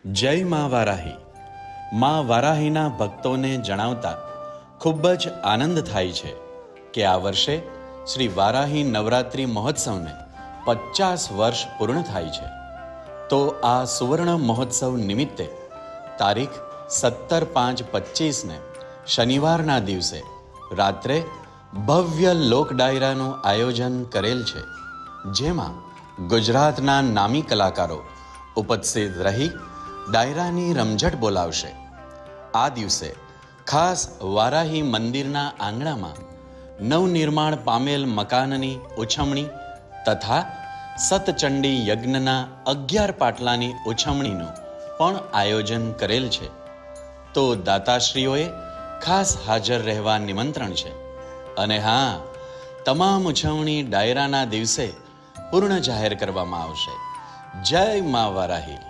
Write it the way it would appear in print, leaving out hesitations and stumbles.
જય મા વારાહી. મા વારાહીના ભક્તોને જણાવતા ખૂબ જ આનંદ થાય છે કે આ વર્ષે શ્રી વારાહી નવરાત્રિ મહોત્સવને 50 વર્ષ પૂર્ણ થાય છે. તો આ સુવર્ણ મહોત્સવ નિમિત્તે તારીખ 17/5/25ને શનિવારના દિવસે રાત્રે ભવ્ય લોક ડાયરાનું આયોજન કરેલ છે, જેમાં ગુજરાતના નામી કલાકારો ઉપસ્થિત રહી ડાયરાની રમઝટ બોલાવશે. આ દિવસે ખાસ વારાહી મંદિરના આંગણામાં નવનિર્માણ પામેલ મકાનની ઉછમણી તથા સતચંડી યજ્ઞના 11 પાટલાની ઉછમણીનું પણ આયોજન કરેલ છે. તો દાતાશ્રીઓએ ખાસ હાજર રહેવા નિમંત્રણ છે. અને હા, તમામ ઉછવણી ડાયરાના દિવસે પૂર્ણ જાહેર કરવામાં આવશે. જય મા વારાહી.